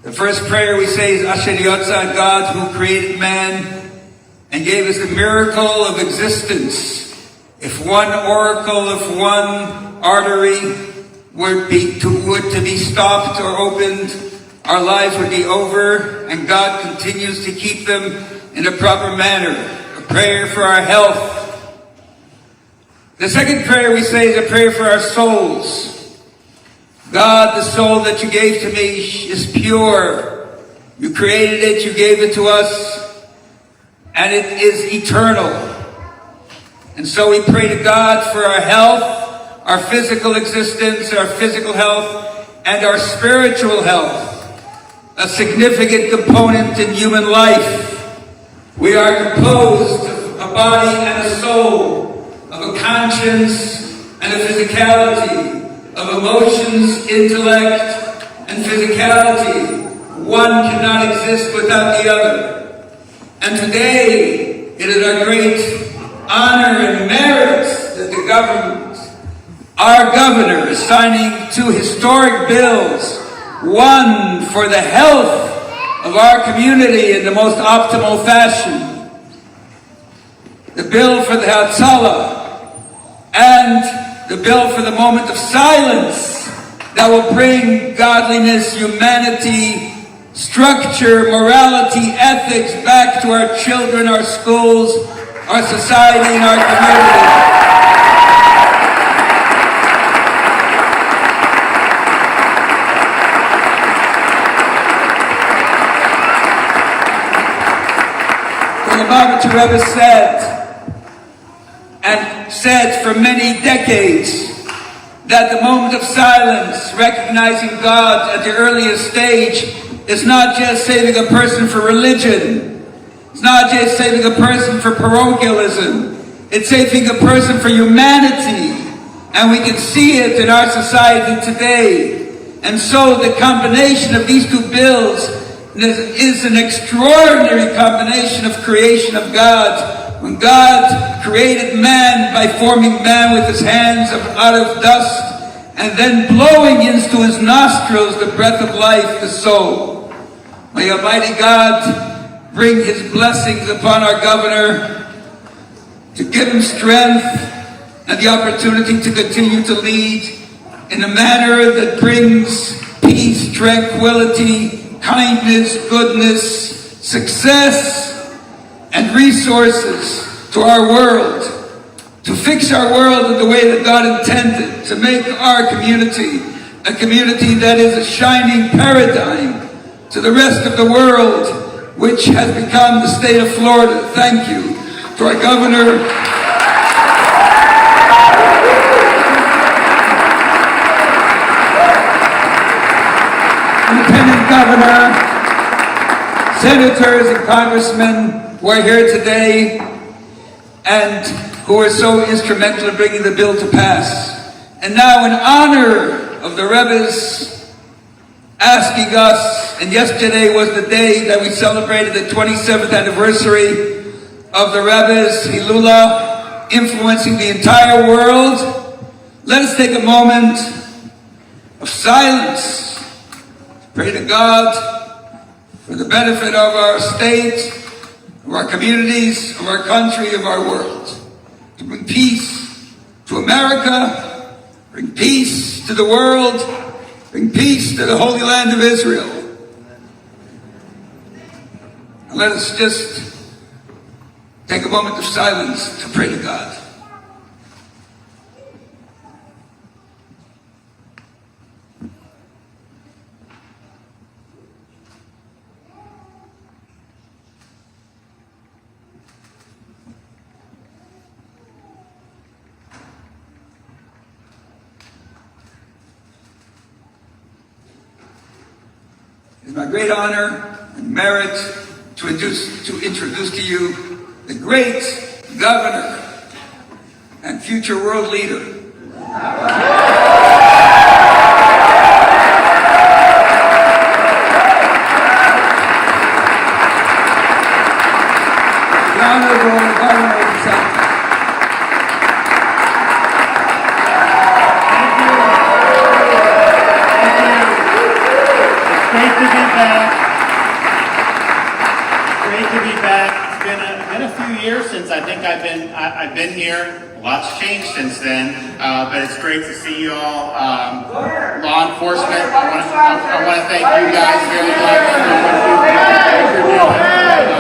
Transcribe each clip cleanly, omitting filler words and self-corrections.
The first prayer we say is Asher Yotza, God who created man and gave us the miracle of existence. If one oracle, if one artery were to be stopped or opened, our lives would be over, and God continues to keep them in a proper manner. A prayer for our health. The second prayer we say is a prayer for our souls. God, the soul that you gave to me is pure. You created it, you gave it to us, and it is eternal. And so we pray to God for our health, our physical existence, our physical health, and our spiritual health, a significant component in human life. We are composed of a body and a soul, of a conscience and a physicality, of emotions, intellect, and physicality. One cannot exist without the other. And today, it is our great honor and merit that the government, our governor, is signing two historic bills. One for the health of our community in the most optimal fashion. The bill for the Hatzalah, and the bill for the moment of silence that will bring godliness, humanity, structure, morality, ethics back to our children, our schools, our society, and our community. The Lubavitcher Rebbe said for many decades that the moment of silence, recognizing God at the earliest stage, is not just saving a person for religion. It's not just saving a person for parochialism. It's saving a person for humanity. And we can see it in our society today. And so the combination of these two bills is an extraordinary combination of creation of God. When God created man by forming man with his hands out of dust and then blowing into his nostrils the breath of life, the soul. May Almighty God bring his blessings upon our governor to give him strength and the opportunity to continue to lead in a manner that brings peace, tranquility, kindness, goodness, success, and resources to our world, to fix our world in the way that God intended, to make our community a community that is a shining paradigm to the rest of the world, which has become the state of Florida. Thank you to our governor, Lieutenant Governor, senators and congressmen who are here today and who are so instrumental in bringing the bill to pass. And now, in honor of the Rebbe's asking us, and yesterday was the day that we celebrated the 27th anniversary of the Rebbe's Hilula influencing the entire world, let us take a moment of silence to pray to God for the benefit of our state, of our communities, of our country, of our world. To bring peace to America, bring peace to the world, bring peace to the Holy Land of Israel. And let us just take a moment of silence to pray to God. It is my great honor and merit to introduce to you the great governor and future world leader. The Honorable Governor of DeSantis. Thank to be back. Great to be back. It's been a few years since I think I've been here. Lots changed since then, but it's great to see you all. Law enforcement, I want to thank you guys very much for what you're doing.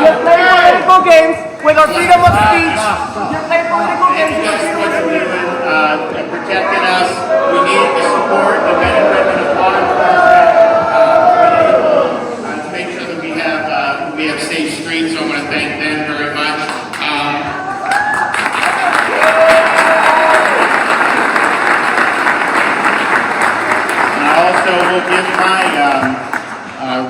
You play political games with our freedom of speech. You play political games with our freedom of speech. And protecting us. We need the support of men and women of law enforcement to make sure that we have safe streets. So I want to thank them very much. And I also will give my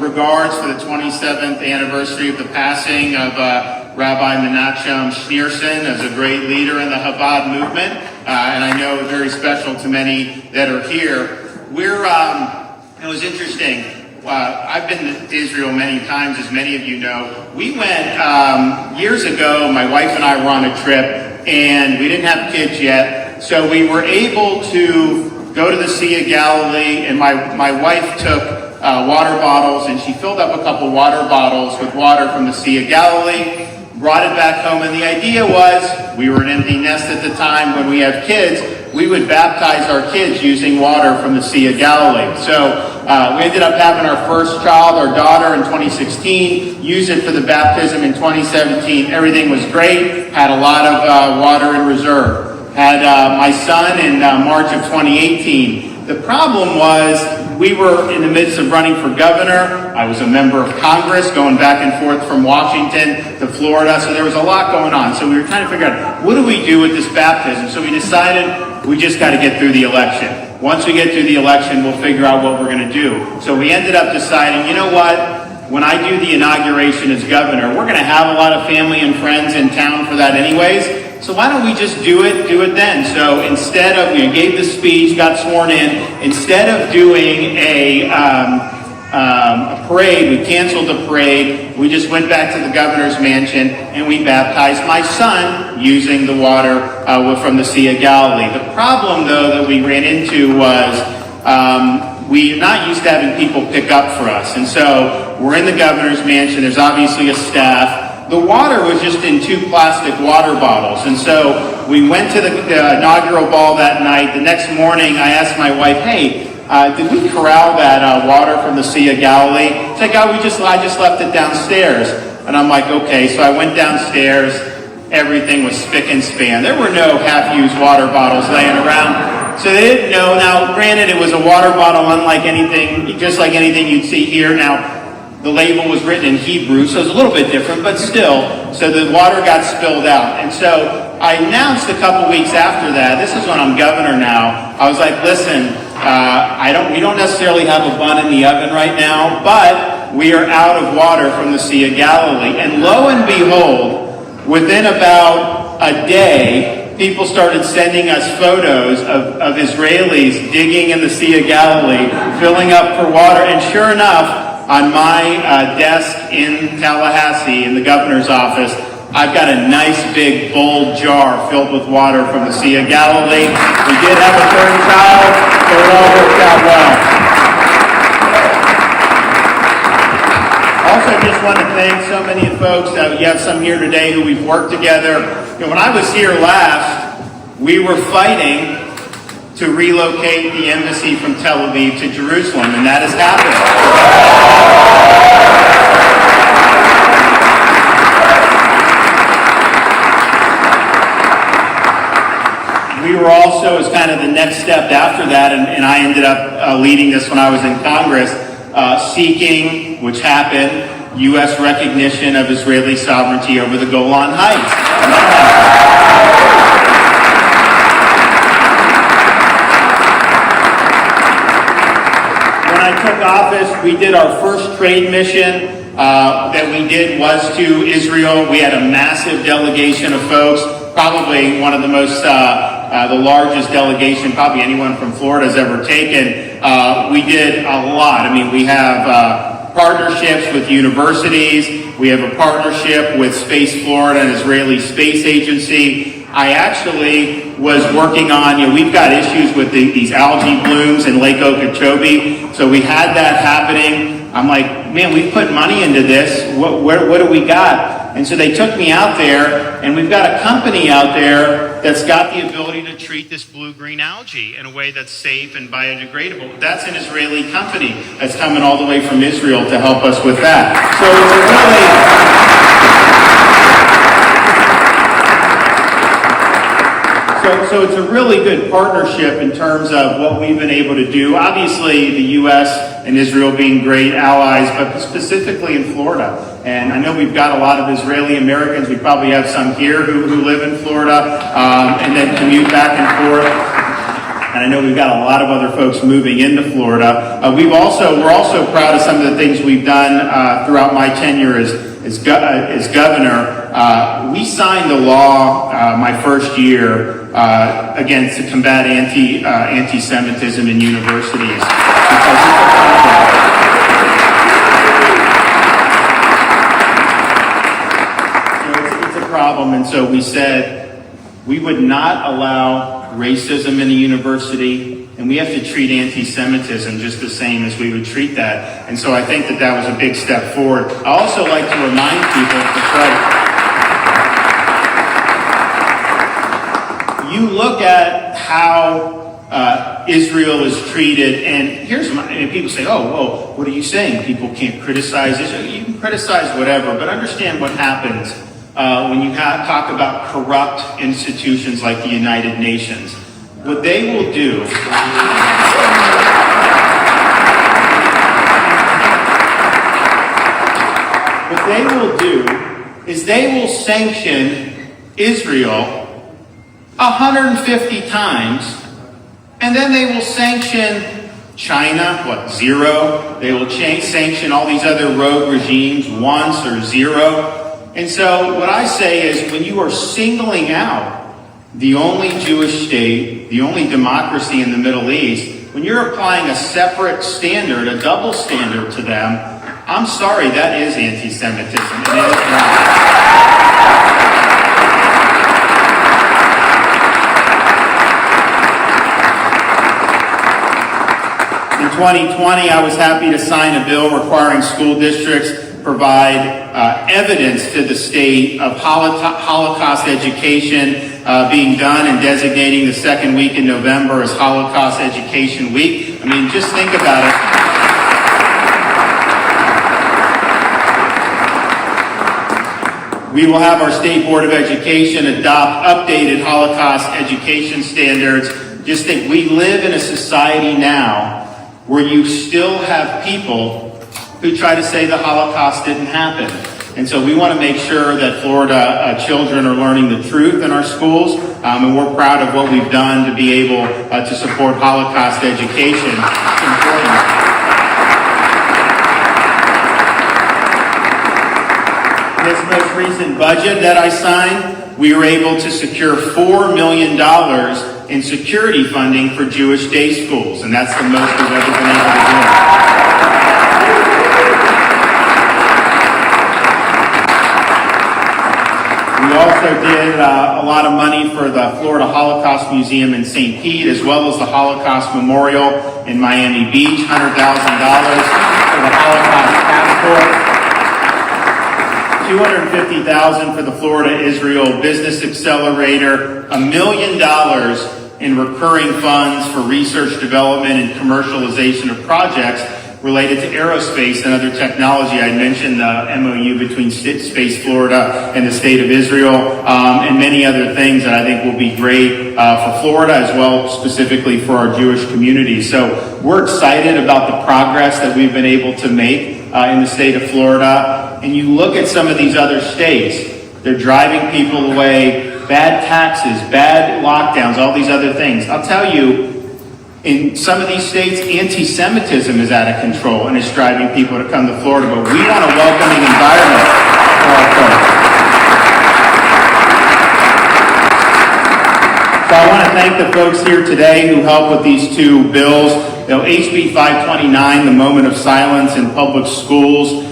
regards for the 27th anniversary of the passing of Rabbi Menachem Schneerson as a great leader in the Chabad movement, and I know very special to many that are here. It was interesting. I've been to Israel many times, as many of you know. We went years ago. My wife and I were on a trip, and we didn't have kids yet, so we were able to go to the Sea of Galilee, and my wife took water bottles, and she filled up a couple water bottles with water from the Sea of Galilee, brought it back home, and the idea was, we were an empty nest at the time, when we have kids, we would baptize our kids using water from the Sea of Galilee. So we ended up having our first child, our daughter, in 2016, used it for the baptism in 2017. Everything was great, had a lot of water in reserve. Had my son in March of 2018. The problem was, we were in the midst of running for governor. I was a member of Congress, going back and forth from Washington to Florida, so there was a lot going on. So we were trying to figure out, what do we do with this baptism? So we decided we just got to get through the election. Once we get through the election, we'll figure out what we're going to do. So we ended up deciding, you know what? When I do the inauguration as governor, we're going to have a lot of family and friends in town for that anyways. So why don't we just do it then? So instead of, we gave the speech, got sworn in, instead of doing a parade, we canceled the parade, we just went back to the governor's mansion and we baptized my son using the water from the Sea of Galilee. The problem, though, that we ran into was we're not used to having people pick up for us. And so we're in the governor's mansion, there's obviously a staff. The water was just in 2 plastic water bottles. And so we went to the inaugural ball that night. The next morning, I asked my wife, hey, did we corral that water from the Sea of Galilee? She's like, oh, I just left it downstairs. And I'm like, okay. So I went downstairs. Everything was spick and span. There were no half-used water bottles laying around. So they didn't know. Now, granted, it was a water bottle unlike anything, just like anything you'd see here. Now, the label was written in Hebrew, so it's a little bit different, but still. So the water got spilled out. And so I announced a couple weeks after that, this is when I'm governor now, I was like, listen, we don't necessarily have a bun in the oven right now, but we are out of water from the Sea of Galilee. And lo and behold, within about a day, people started sending us photos of Israelis digging in the Sea of Galilee, filling up for water, and sure enough, on my desk in Tallahassee, in the governor's office, I've got a nice big bowl jar filled with water from the Sea of Galilee. We did have a third child, so it all worked out well. Also, just want to thank so many folks. You have some here today who we've worked together. You know, when I was here last, we were fighting to relocate the embassy from Tel Aviv to Jerusalem, and that has happened. We were also, as kind of the next step after that, and I ended up leading this when I was in Congress, seeking, which happened, U.S. recognition of Israeli sovereignty over the Golan Heights. And that happened. Took office, we did our first trade mission that we did was to Israel. We had a massive delegation of folks, probably one of the most, the largest delegation probably anyone from Florida has ever taken. We did a lot. I mean, we have partnerships with universities. We have a partnership with Space Florida, an Israeli space agency. I actually was working on, we've got issues with these algae blooms in Lake Okeechobee, so we had that happening. I'm like, man, we put money into this. What do we got? And so they took me out there, and we've got a company out there that's got the ability to treat this blue-green algae in a way that's safe and biodegradable. That's an Israeli company that's coming all the way from Israel to help us with that. So it's a really good partnership in terms of what we've been able to do. Obviously, the U.S. and Israel being great allies, but specifically in Florida. And I know we've got a lot of Israeli Americans. We probably have some here who live in Florida and then commute back and forth. And I know we've got a lot of other folks moving into Florida. We're also proud of some of the things we've done throughout my tenure as governor. We signed a law my first year against to combat anti-Semitism in universities. It's a problem, and so we said we would not allow racism in a university, and we have to treat anti-Semitism just the same as we would treat that. And so I think that was a big step forward. I also like to remind people, you look at how Israel is treated, and people say, oh, well, what are you saying? People can't criticize Israel. You can criticize whatever, but understand what happens when you talk about corrupt institutions like the United Nations. What they will do is they will sanction Israel 150 times, and then they will sanction China, 0? They will sanction all these other rogue regimes once or 0. And so what I say is, when you are singling out the only Jewish state, the only democracy in the Middle East, when you're applying a separate standard, a double standard to them, I'm sorry, that is anti-Semitism. It is wrong. In 2020, I was happy to sign a bill requiring school districts provide evidence to the state of Holocaust education being done and designating the second week in November as Holocaust Education Week. I mean, just think about it. We will have our State Board of Education adopt updated Holocaust education standards. Just think, we live in a society now where you still have people who try to say the Holocaust didn't happen. And so we want to make sure that Florida children are learning the truth in our schools, and we're proud of what we've done to be able to support Holocaust education. It's important. In this most recent budget that I signed, we were able to secure $4 million in security funding for Jewish day schools, and that's the most we've ever been able to do. We also did a lot of money for the Florida Holocaust Museum in St. Pete, as well as the Holocaust Memorial in Miami Beach, $100,000 for the Holocaust Passport, $250,000 for the Florida-Israel Business Accelerator, $1 million in recurring funds for research, development, and commercialization of projects related to aerospace and other technology. I mentioned the MOU between Space Florida and the State of Israel, and many other things that I think will be great for Florida, as well specifically for our Jewish community. So we're excited about the progress that we've been able to make in the state of Florida. And you look at some of these other states, they're driving people away, bad taxes, bad lockdowns, all these other things. I'll tell you, in some of these states, anti-Semitism is out of control and it's driving people to come to Florida, but we want a welcoming environment for our folks. So I want to thank the folks here today who helped with these two bills. You know, HB 529, the moment of silence in public schools.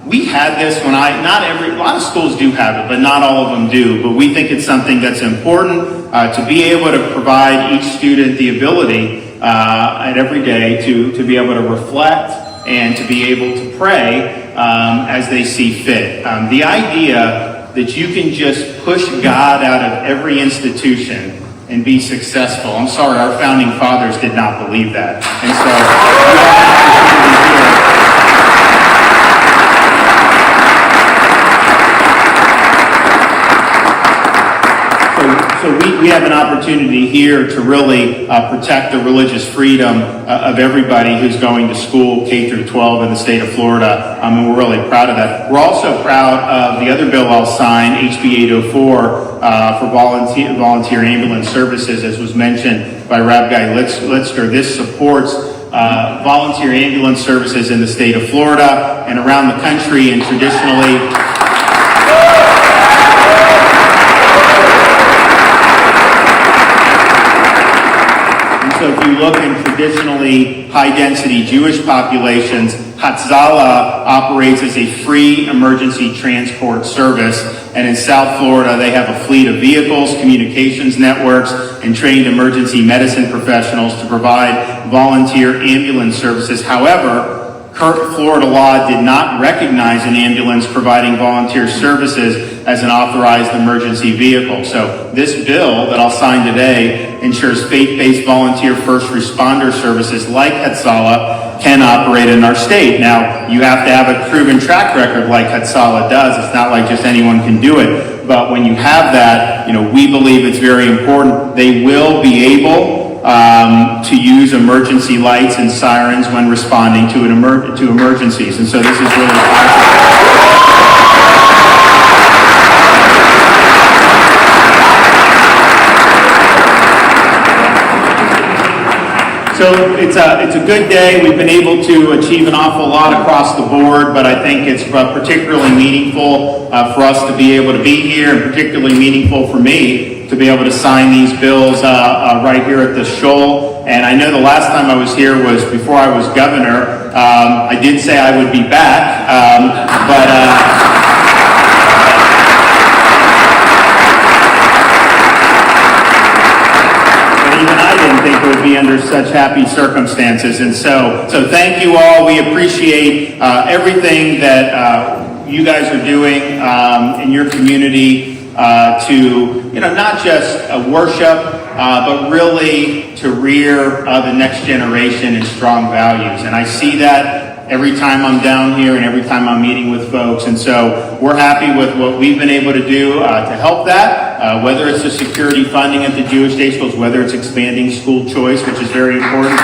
We had this when a lot of schools do have it, but not all of them do. But we think it's something that's important to be able to provide each student the ability at every day to be able to reflect and to be able to pray as they see fit. The idea that you can just push God out of every institution and be successful. I'm sorry, our founding fathers did not believe that. And so we have an opportunity here to really protect the religious freedom of everybody who's going to school K through 12 in the state of Florida, and we're really proud of that. We're also proud of the other bill I'll sign, HB 804, for volunteer ambulance services, as was mentioned by Rab Guy Litster. This supports volunteer ambulance services in the state of Florida and around the country, and traditionally so if you look in traditionally high-density Jewish populations, Hatzalah operates as a free emergency transport service. And in South Florida, they have a fleet of vehicles, communications networks, and trained emergency medicine professionals to provide volunteer ambulance services. However, current Florida law did not recognize an ambulance providing volunteer services as an authorized emergency vehicle. So this bill that I'll sign today ensures faith-based volunteer first responder services like Hatzalah can operate in our state. Now, you have to have a proven track record like Hatzalah does. It's not like just anyone can do it. But when you have that, we believe it's very important. They will be able to use emergency lights and sirens when responding to emergencies. And so this is really So it's a good day. We've been able to achieve an awful lot across the board, but I think it's particularly meaningful for us to be able to be here, and particularly meaningful for me to be able to sign these bills right here at the Shoal. And I know the last time I was here was before I was governor. I did say I would be back, but even I didn't think it would be under such happy circumstances. And so thank you all. We appreciate everything that you guys are doing in your community to, not just worship, but really to rear the next generation in strong values. And I see that every time I'm down here and every time I'm meeting with folks. And so we're happy with what we've been able to do to help that, whether it's the security funding at the Jewish day schools, whether it's expanding school choice, which is very important.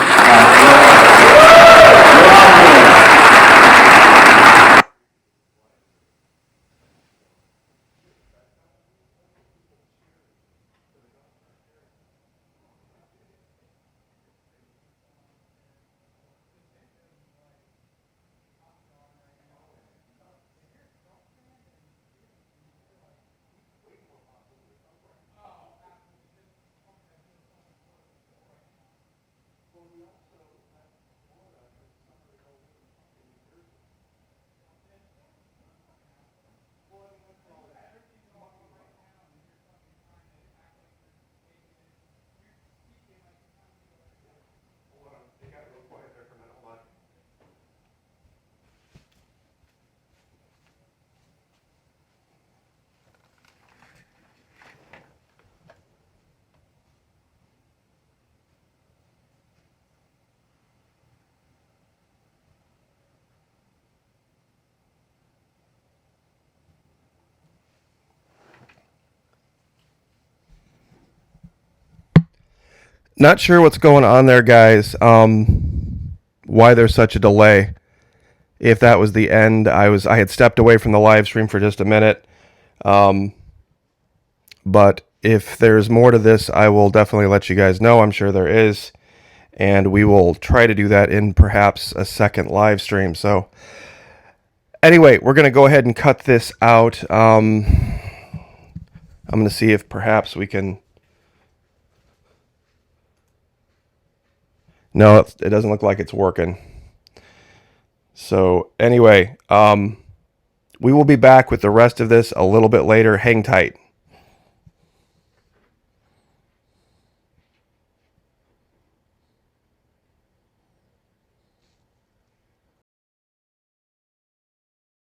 Not sure what's going on there, guys. Why there's such a delay. If that was the end, I had stepped away from the live stream for just a minute. But if there's more to this, I will definitely let you guys know. I'm sure there is. And we will try to do that in perhaps a second live stream. So anyway, we're going to go ahead and cut this out. I'm going to see if perhaps we can... No, it doesn't look like it's working. So anyway, we will be back with the rest of this a little bit later. Hang tight.